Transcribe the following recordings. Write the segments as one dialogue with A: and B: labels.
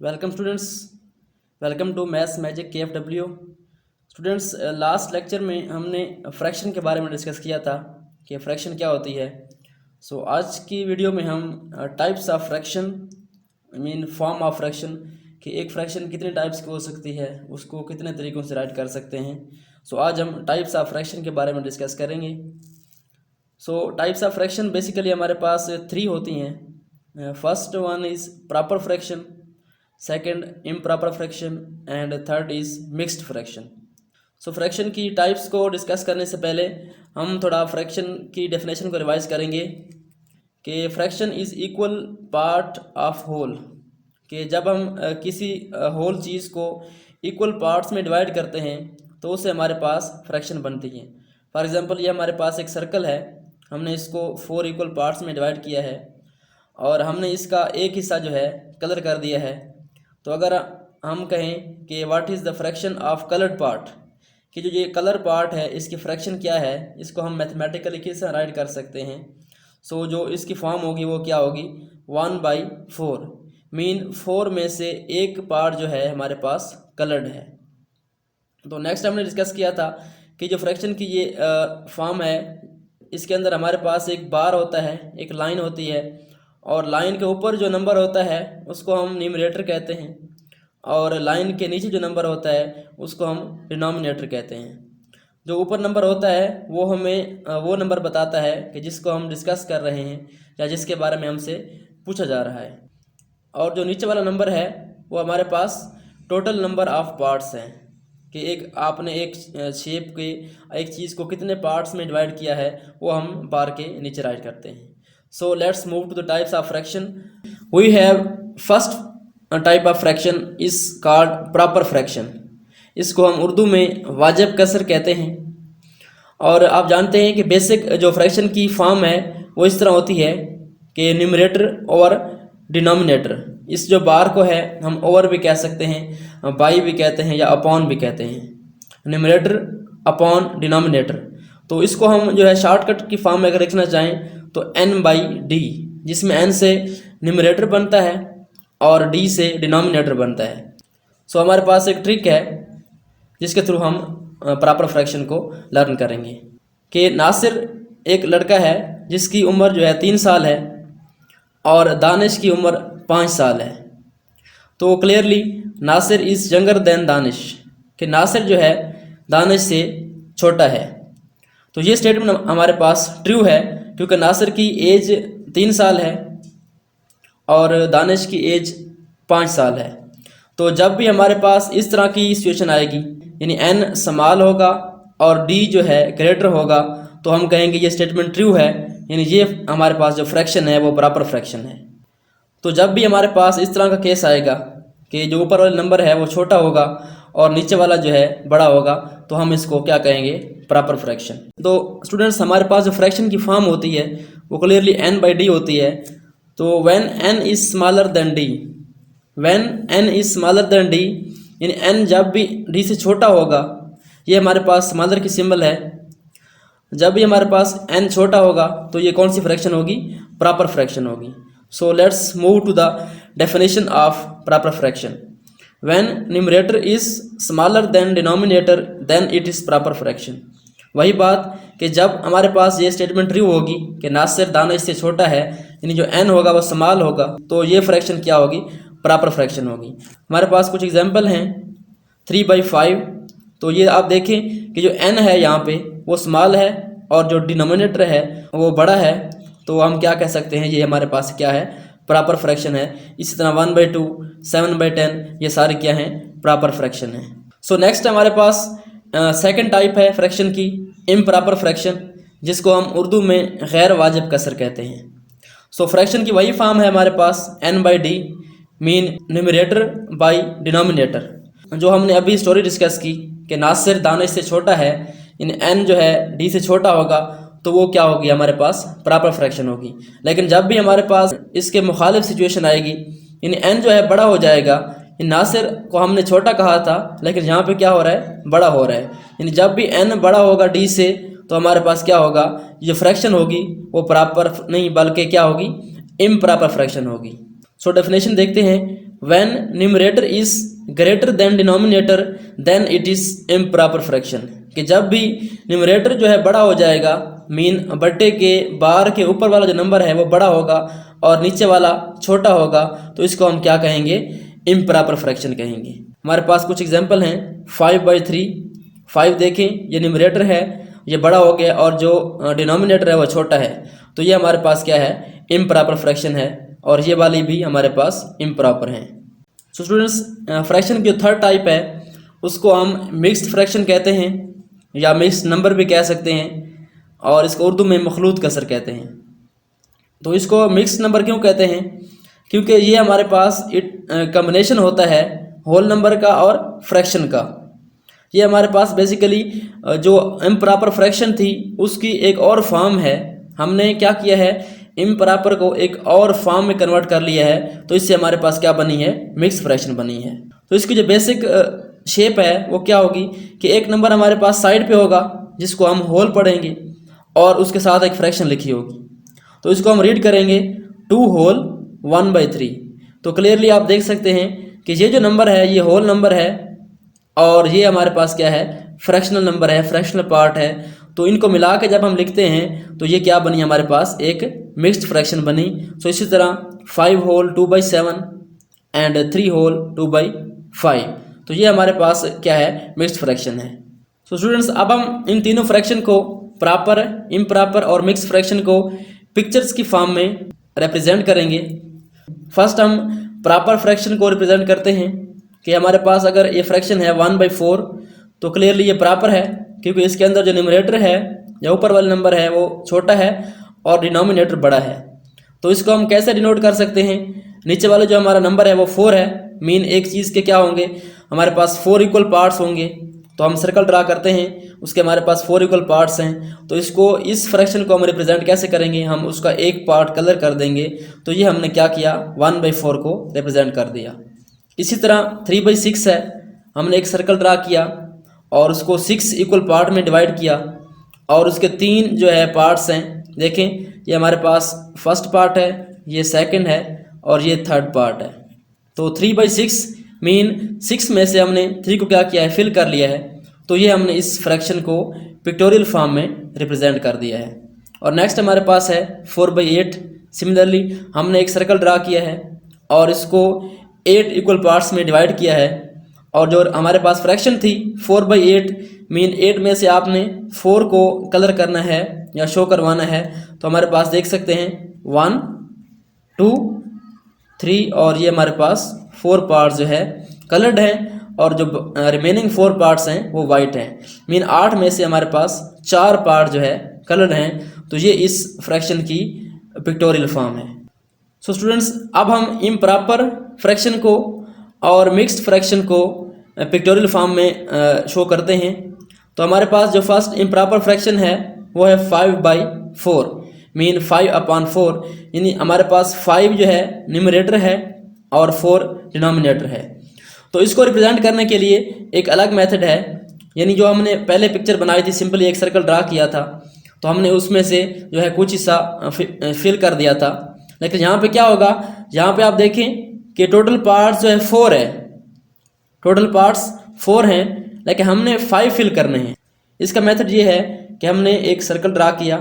A: Welcome students, welcome to maths magic KFW। Students, last lecture में हमने fraction के बारे में डिस्कस किया था कि फ्रैक्शन क्या होती है। आज की वीडियो में हम types of fraction form of fraction कि एक फ्रैक्शन कितने टाइप्स की हो सकती है, उसको कितने तरीक़ों से राइट कर सकते हैं। आज हम टाइप्स ऑफ फ्रैक्शन के बारे में डिस्कस करेंगे। टाइप्स ऑफ फ्रैक्शन बेसिकली हमारे पास 3 होती हैं। First one is proper fraction, second improper fraction and third is mixed fraction. Fraction की टाइप्स को डिस्कस करने से पहले हम थोड़ा फ्रैक्शन की डेफिनेशन को रिवाइज करेंगे कि fraction is equal part of whole, कि जब हम किसी होल चीज़ को इक्वल पार्ट्स में डिवाइड करते हैं तो उससे हमारे पास फ्रैक्शन बनती है। फॉर एग्जांपल, ये हमारे पास एक सर्कल है, हमने इसको 4 इक्वल पार्ट्स में डिवाइड किया है और हमने इसका एक हिस्सा जो है कलर कर दिया है। तो अगर हम कहें कि what is the fraction of coloured part, कि जो ये कलर पार्ट है इसकी फ्रैक्शन क्या है, इसको हम मैथमेटिकली कैसे राइट कर सकते हैं। जो इसकी फॉर्म होगी वो क्या होगी, 1/4 मीन 4 में से एक पार्ट जो है हमारे पास कलर्ड है। तो नेक्स्ट हमने डिस्कस किया था कि जो फ्रैक्शन की ये फॉर्म है, इसके अंदर हमारे पास एक बार होता है, एक लाइन होती है और लाइन के ऊपर जो नंबर होता है उसको हम न्यूमरेटर कहते हैं और लाइन के नीचे जो नंबर होता है उसको हम डिनोमिनेटर कहते हैं। जो ऊपर नंबर होता है वो हमें वो नंबर बताता है कि जिसको हम डिस्कस कर रहे हैं या जिसके बारे में हमसे पूछा जा रहा है, और जो नीचे वाला नंबर है वो हमारे पास टोटल नंबर ऑफ पार्ट्स हैं, कि आपने एक शेप के एक चीज़ को कितने पार्ट्स में डिवाइड किया है वो हम बार के नीचे राइट करते हैं। Let's move to the types of fraction. We have first type of fraction is called proper fraction. इसको हम उर्दू में वाजिब कसर कहते हैं। और आप जानते हैं कि बेसिक जो फ्रैक्शन की फॉर्म है वो इस तरह होती है कि न्यूमरेटर और डिनोमिनेटर, इस जो बार को है हम ओवर भी कह सकते हैं, बाई भी कहते हैं या अपॉन भी कहते हैं, न्यूमरेटर अपॉन डिनोमिनेटर। तो इसको हम जो है शॉर्टकट की फॉर्म में अगर लिखना चाहें तो n/d, जिसमें n से न्यूमरेटर बनता है और d से डिनोमिनेटर बनता है। हमारे पास एक ट्रिक है जिसके थ्रू हम प्रॉपर फ्रैक्शन को लर्न करेंगे कि नासिर एक लड़का है जिसकी उम्र जो है 3 साल है और दानिश की उम्र 5 साल है। तो clearly Nasir is younger than Danish, कि नासिर जो है दानिश से छोटा है। तो ये स्टेटमेंट हमारे पास ट्रू है क्योंकि नासिर की एज 3 साल है और दानिश की एज 5 साल है। तो जब भी हमारे पास इस तरह की सिचुएशन आएगी, यानी n स्मॉल होगा और d जो है ग्रेटर होगा, तो हम कहेंगे ये स्टेटमेंट ट्रू है, यानी ये हमारे पास जो फ्रैक्शन है वो प्रॉपर फ्रैक्शन है। तो जब भी हमारे पास इस तरह का केस आएगा कि जो ऊपर वाला नंबर है वो छोटा होगा और नीचे वाला जो है बड़ा होगा, तो हम इसको क्या कहेंगे, प्रॉपर फ्रैक्शन। तो स्टूडेंट्स, हमारे पास जो फ्रैक्शन की फॉर्म होती है वो क्लियरली n/d होती है। तो when n is smaller than d, when n is smaller than d, यानी n जब भी d से छोटा होगा, ये हमारे पास स्मॉलर की सिंबल है। जब भी हमारे पास n छोटा होगा तो ये कौन सी फ्रैक्शन होगी, प्रॉपर फ्रैक्शन होगी। Let's move to the definition of proper fraction. When numerator is smaller than denominator then it is proper fraction। वही बात कि जब हमारे पास ये स्टेटमेंट ट्रू होगी कि नासिर दानिश से छोटा है, यानी जो n होगा वो स्मॉल होगा, तो ये फ्रैक्शन क्या होगी, प्रॉपर फ्रैक्शन होगी। हमारे पास कुछ एग्जांपल हैं 3/5। तो ये आप देखें कि जो n है यहाँ पे वो स्मॉल है और जो डिनोमिनेटर है वो बड़ा है, तो हम क्या कह सकते हैं, ये हमारे पास क्या है, प्रॉपर फ्रैक्शन है। इसी तरह 1/2, 7/10 ये सारे क्या हैं, प्रॉपर फ्रैक्शन है। नेक्स्ट हमारे पास सेकंड टाइप है फ्रैक्शन की, इम्प्रॉपर फ्रैक्शन, जिसको हम उर्दू में गैर वाजिब कसर कहते हैं। फ्रैक्शन की वही फॉर्म है हमारे पास n/d mean numerator by denominator. जो हमने अभी स्टोरी डिस्कस की कि नासिर दानिश से छोटा है, इन n जो है d से छोटा होगा, तो वो क्या होगी, हमारे पास प्रॉपर फ्रैक्शन होगी। लेकिन जब भी हमारे पास इसके मुखालिफ सिचुएशन आएगी, यानी n जो है बड़ा हो जाएगा, नासिर को हमने छोटा कहा था लेकिन यहाँ पे क्या हो रहा है, बड़ा हो रहा है, यानी जब भी n बड़ा होगा d से, तो हमारे पास क्या होगा, ये फ्रैक्शन होगी वो प्रॉपर नहीं बल्कि क्या होगी, इम्प्रॉपर फ्रैक्शन होगी। डेफिनेशन देखते हैं। When numerator is greater than denominator then it is improper fraction, कि जब भी न्यूमरेटर जो है बड़ा हो जाएगा, मीन बट्टे के बार के ऊपर वाला जो नंबर है वो बड़ा होगा और नीचे वाला छोटा होगा, तो इसको हम क्या कहेंगे, इम्प्रॉपर फ्रैक्शन कहेंगे। हमारे पास कुछ एग्जांपल हैं। 5/3, 5 देखें ये न्यूमरेटर है, ये बड़ा हो गया और जो डिनोमिनेटर है वो छोटा है, तो ये हमारे पास क्या है, इम्प्रॉपर फ्रैक्शन है, और ये वाली भी हमारे पास इम्प्रॉपर है। सो स्टूडेंट्स, फ्रैक्शन की जो थर्ड टाइप है उसको हम मिक्स्ड फ्रैक्शन कहते हैं, या मिक्स्ड नंबर भी कह सकते हैं, और इसको उर्दू में मखलूत कसर कहते हैं। तो इसको मिक्स्ड नंबर क्यों कहते हैं, क्योंकि ये हमारे पास कम्बिनेशन होता है होल नंबर का और फ्रैक्शन का। ये हमारे पास बेसिकली जो इम्प्रॉपर फ्रैक्शन थी उसकी एक और फॉर्म है, हमने क्या किया है, इम्प्रॉपर को एक और फॉर्म में कन्वर्ट कर लिया है, तो इससे हमारे पास क्या बनी है, मिक्स फ्रैक्शन बनी है। तो इसकी जो बेसिक शेप है वो क्या होगी कि एक नंबर हमारे पास साइड पे होगा जिसको हम होल पढ़ेंगे, और उसके साथ एक फ्रैक्शन लिखी होगी, तो इसको हम रीड करेंगे 2 होल 1/3। तो क्लियरली आप देख सकते हैं कि ये जो नंबर है ये होल नंबर है, और ये हमारे पास क्या है, फ्रैक्शनल नंबर है, फ्रैक्शनल पार्ट है। तो इनको मिला के जब हम लिखते हैं तो ये क्या बनी, हमारे पास एक मिक्स्ड फ्रैक्शन बनी। सो इसी तरह 5 होल 2/7 एंड 3 होल 2/5, तो ये हमारे पास क्या है, मिक्स्ड फ्रैक्शन है। सो स्टूडेंट्स, अब हम इन तीनों फ्रैक्शन को, प्रॉपर, इम्प्रॉपर और मिक्स्ड फ्रैक्शन को पिक्चर्स की फॉर्म में रिप्रेजेंट करेंगे। फर्स्ट हम प्रॉपर फ्रैक्शन को रिप्रेजेंट करते हैं कि हमारे पास अगर ये फ्रैक्शन है 1/4, तो क्लियरली ये प्रॉपर है, क्योंकि इसके अंदर जो न्यूमरेटर है या ऊपर वाला नंबर है वो छोटा है और डिनोमिनेटर बड़ा है। तो इसको हम कैसे डिनोट कर सकते हैं, नीचे वाला जो हमारा नंबर है वो 4 है, मीन एक चीज़ के क्या होंगे, हमारे पास 4 इक्वल पार्ट्स होंगे। तो हम सर्कल ड्रा करते हैं, उसके हमारे पास 4 इक्वल पार्ट्स हैं, तो इसको, इस फ्रैक्शन को हम रिप्रेजेंट कैसे करेंगे, हम उसका एक पार्ट कलर कर देंगे। तो ये हमने क्या किया, 1/4 को रिप्रेजेंट कर दिया। इसी तरह 3/6 है, हमने एक सर्कल ड्रा किया और उसको 6 इक्वल पार्ट में डिवाइड किया, और उसके 3 जो है पार्ट्स हैं, देखें ये हमारे पास फर्स्ट पार्ट है, ये सेकंड है और ये थर्ड पार्ट है। तो 3/6 मीन 6 में से हमने 3 को क्या किया है, फिल कर लिया है, तो ये हमने इस फ्रैक्शन को पिक्टोरियल फॉर्म में रिप्रेजेंट कर दिया है। और नेक्स्ट हमारे पास है 4/8। सिमिलरली हमने एक सर्कल ड्रा किया है और इसको 8 इक्वल पार्ट्स में डिवाइड किया है, और जो हमारे पास फ्रैक्शन थी 4/8 मीन 8 में से आपने 4 को कलर करना है या शो करवाना है। तो हमारे पास देख सकते हैं 1 2 3 और ये हमारे पास 4 पार्ट्स जो है कलर्ड हैं, और जो रिमेनिंग 4 पार्ट्स हैं वो वाइट हैं, मीन 8 में से हमारे पास 4 पार्ट जो है कलर्ड हैं। तो ये इस फ्रैक्शन की पिक्टोरियल फॉर्म है। सो स्टूडेंट्स, अब हम इम्प्रॉपर फ्रैक्शन को और मिक्स्ड फ्रैक्शन को पिक्टोरियल फॉर्म में शो करते हैं। तो हमारे पास जो फर्स्ट इम्प्रॉपर फ्रैक्शन है वो है 5/4 मीन 5/4, यानी हमारे पास 5 जो है न्यूमरेटर है और 4 डिनोमिनेटर है। तो इसको रिप्रेजेंट करने के लिए एक अलग मेथड है, यानी जो हमने पहले पिक्चर बनाई थी, सिंपली एक सर्कल ड्रा किया था, तो हमने उसमें से जो है कुछ हिस्सा फिल कर दिया था। लेकिन यहाँ पे क्या होगा, यहाँ पे आप देखें कि टोटल पार्ट्स जो है 4 है, टोटल पार्ट्स 4 हैं, लेकिन हमने 5 फिल करने हैं। इसका मेथड ये है कि हमने एक सर्कल ड्रा किया,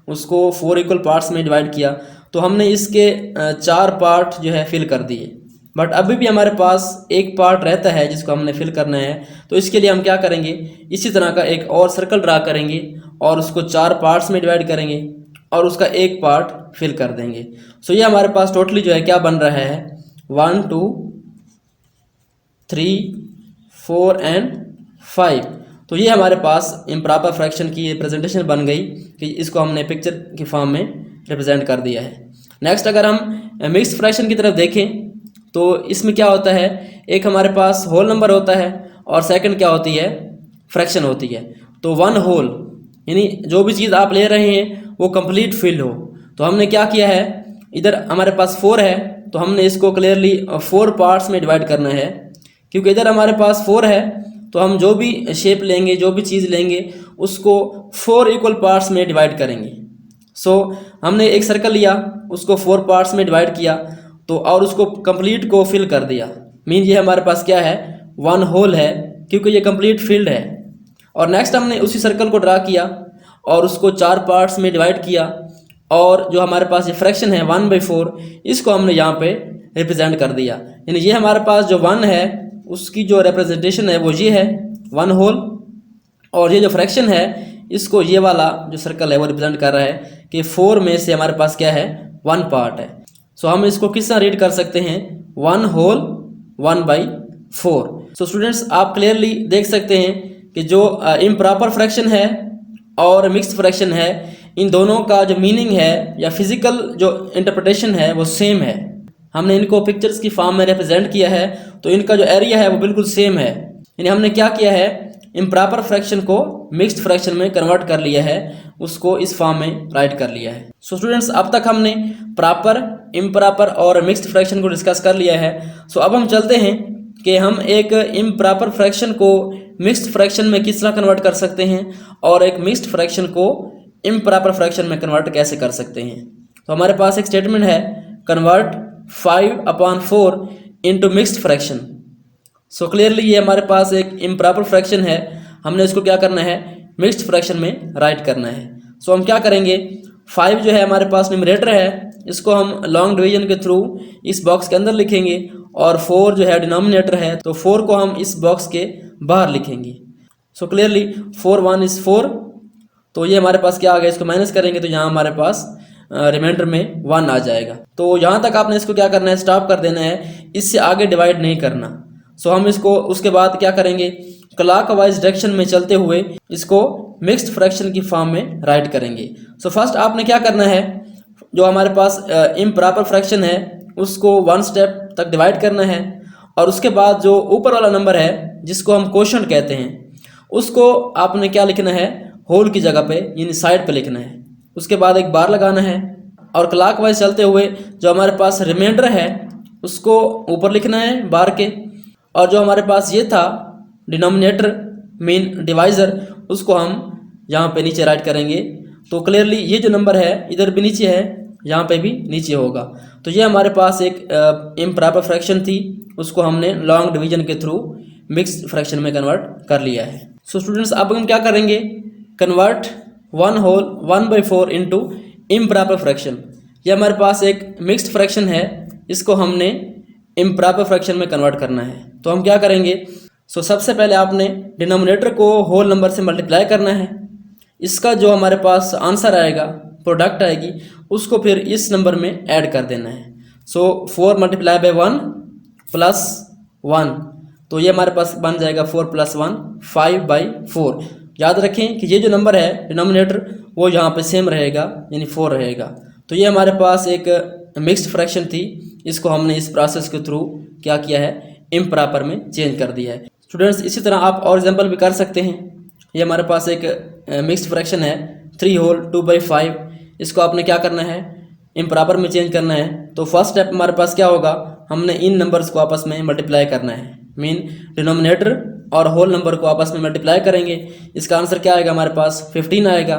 A: उसको 4 इक्वल पार्ट्स में डिवाइड किया, तो हमने इसके 4 पार्ट जो है फिल कर दिए, बट अभी भी हमारे पास एक पार्ट रहता है जिसको हमने फिल करना है। तो इसके लिए हम क्या करेंगे, इसी तरह का एक और सर्कल ड्रा करेंगे और उसको 4 पार्ट्स में डिवाइड करेंगे और उसका एक पार्ट फिल कर देंगे। सो ये हमारे पास टोटली जो है क्या बन रहा है, 1 2 3 4 एंड 5। तो ये हमारे पास इम्प्रॉपर फ्रैक्शन की रिप्रेजेंटेशन बन गई कि इसको हमने पिक्चर की फॉर्म में रिप्रेजेंट कर दिया है। नेक्स्ट अगर हम मिक्स्ड फ्रैक्शन की तरफ देखें तो इसमें क्या होता है, एक हमारे पास होल नंबर होता है और सेकंड क्या होती है, फ्रैक्शन होती है। तो 1 होल यानी जो भी चीज़ आप ले रहे हैं वो कंप्लीट फिल हो। तो हमने क्या किया है, इधर हमारे पास 4 है तो हमने इसको क्लियरली 4 पार्ट्स में डिवाइड करना है, क्योंकि इधर हमारे पास 4 है तो हम जो भी शेप लेंगे, जो भी चीज़ लेंगे, उसको 4 इक्वल पार्ट्स में डिवाइड करेंगे। सो हमने एक सर्कल लिया, उसको 4 पार्ट्स में डिवाइड किया, तो और उसको कंप्लीट को फिल कर दिया। मीन ये हमारे पास क्या है, वन होल है, क्योंकि ये कंप्लीट फील्ड है। और नेक्स्ट हमने उसी सर्कल को ड्रा किया और उसको 4 पार्ट्स में डिवाइड किया, और जो हमारे पास ये फ्रैक्शन है 1/4, इसको हमने यहाँ पे रिप्रेजेंट कर दिया। यानी ये हमारे पास जो 1 है उसकी जो रिप्रेजेंटेशन है वो ये है, 1 होल, और ये जो फ्रैक्शन है इसको ये वाला जो सर्कल है वो रिप्रेजेंट कर रहा है कि 4 में से हमारे पास क्या है, 1 पार्ट है। सो हम इसको किस तरह रीड कर सकते हैं, 1 होल 1/4। सो स्टूडेंट्स आप क्लियरली देख सकते हैं कि जो इम्प्रॉपर फ्रैक्शन है और मिक्स्ड फ्रैक्शन है, इन दोनों का जो मीनिंग है या फिजिकल जो इंटरप्रिटेशन है वो सेम है। हमने इनको पिक्चर्स की फॉर्म में रिप्रेजेंट किया है, तो इनका जो एरिया है वो बिल्कुल सेम है। यानी हमने क्या किया है, इम्प्रॉपर फ्रैक्शन को मिक्स्ड फ्रैक्शन में कन्वर्ट कर लिया है, उसको इस फॉर्म में राइट कर लिया है। सो स्टूडेंट्स अब तक हमने प्रॉपर, इम्प्रॉपर और मिक्स्ड फ्रैक्शन को डिस्कस कर लिया है। सो अब हम चलते हैं कि हम एक इम्प्रॉपर फ्रैक्शन को मिक्स्ड फ्रैक्शन में किस तरह कन्वर्ट कर सकते हैं और एक मिक्स्ड फ्रैक्शन को इम्प्रॉपर फ्रैक्शन में कन्वर्ट कैसे कर सकते हैं। तो हमारे पास एक स्टेटमेंट है, convert 5/4 into mixed fraction. So clearly ये हमारे पास एक इम्प्रॉपर फ्रैक्शन है, हमने इसको क्या करना है, मिक्स्ड फ्रैक्शन में राइट करना है। सो हम क्या करेंगे, 5 जो है हमारे पास न्यूमरेटर है, इसको हम लॉन्ग डिवीजन के थ्रू इस बॉक्स के अंदर लिखेंगे, और 4 जो है डिनोमिनेटर है, तो 4 को हम इस बॉक्स के बाहर लिखेंगे। सो क्लियरली 4 1 इज 4, तो ये हमारे पास क्या आ गया, इसको माइनस करेंगे तो यहाँ हमारे पास रिमाइंडर में 1 आ जाएगा। तो यहाँ तक आपने इसको क्या करना है, स्टॉप कर देना है, इससे आगे डिवाइड नहीं करना। सो हम इसको उसके बाद क्या करेंगे, क्लॉकवाइज डायरेक्शन में चलते हुए इसको मिक्स्ड फ्रैक्शन की फॉर्म में राइट करेंगे। सो फर्स्ट आपने क्या करना है, जो हमारे पास इम्प्रॉपर फ्रैक्शन है उसको 1 स्टेप तक डिवाइड करना है, और उसके बाद जो ऊपर वाला नंबर है जिसको हम क्वोशंट कहते हैं, उसको आपने क्या लिखना है, होल की जगह पे यानी साइड पे लिखना है। उसके बाद एक बार लगाना है, और क्लॉकवाइज चलते हुए जो हमारे पास रिमाइंडर है उसको ऊपर लिखना है बार के, और जो हमारे पास ये था डिनोमिनेटर मीन डिवाइज़र, उसको हम यहाँ पे नीचे राइट करेंगे। तो क्लियरली ये जो नंबर है इधर भी नीचे है, यहाँ पे भी नीचे होगा। तो ये हमारे पास एक इम्प्रॉपर फ्रैक्शन थी, उसको हमने लॉन्ग डिवीजन के थ्रू मिक्स्ड फ्रैक्शन में कन्वर्ट कर लिया है। सो स्टूडेंट्स अब हम क्या करेंगे, convert 1 whole 1/4 into improper fraction. ये हमारे पास एक मिक्स्ड फ्रैक्शन है, इसको हमने इम्प्रॉपर फ्रैक्शन में कन्वर्ट करना है। तो हम क्या करेंगे, सो सबसे पहले आपने डिनोमिनेटर को होल नंबर से मल्टीप्लाई करना है, इसका जो हमारे पास आंसर आएगा, प्रोडक्ट आएगी, उसको फिर इस नंबर में ऐड कर देना है। सो 4 × 1 + 1, तो ये हमारे पास बन जाएगा 4 + 1 5/4। याद रखें कि ये जो नंबर है डिनोमिनेटर वो यहाँ पे सेम रहेगा, यानी 4 रहेगा। तो ये हमारे पास एक मिक्स्ड फ्रैक्शन थी, इसको हमने इस प्रोसेस के थ्रू क्या किया है, इम्प्रॉपर में चेंज कर दिया है। स्टूडेंट्स इसी तरह आप और एग्जांपल भी कर सकते हैं। ये हमारे पास एक मिक्स्ड फ्रैक्शन है 3 होल 2/5, इसको आपने क्या करना है, इम्प्रॉपर में चेंज करना है। तो फर्स्ट स्टेप हमारे पास क्या होगा, हमने इन नंबर्स को आपस में मल्टीप्लाई करना है, मीन डिनोमिनेटर और होल नंबर को आपस में मल्टीप्लाई करेंगे। इसका आंसर क्या आएगा, हमारे पास 15 आएगा।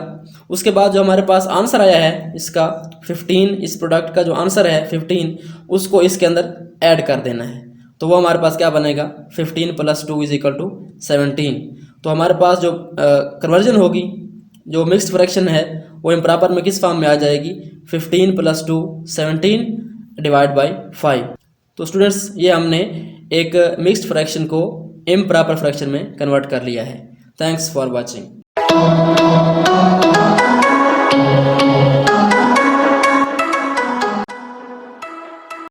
A: उसके बाद जो हमारे पास आंसर आया है इसका 15, इस प्रोडक्ट का जो आंसर है 15, उसको इसके अंदर ऐड कर देना है। तो वो हमारे पास क्या बनेगा, 15 + 2 = 17। तो हमारे पास जो कन्वर्जन होगी, जो मिक्स्ड फ्रैक्शन है वो इम्प्रॉपर में किस फॉर्म में आ जाएगी, 15 + 2 17 / 5। तो स्टूडेंट्स ये हमने एक मिक्स्ड फ्रैक्शन को इम्प्रॉपर फ्रैक्शन में कन्वर्ट कर लिया है। Thanks for watching.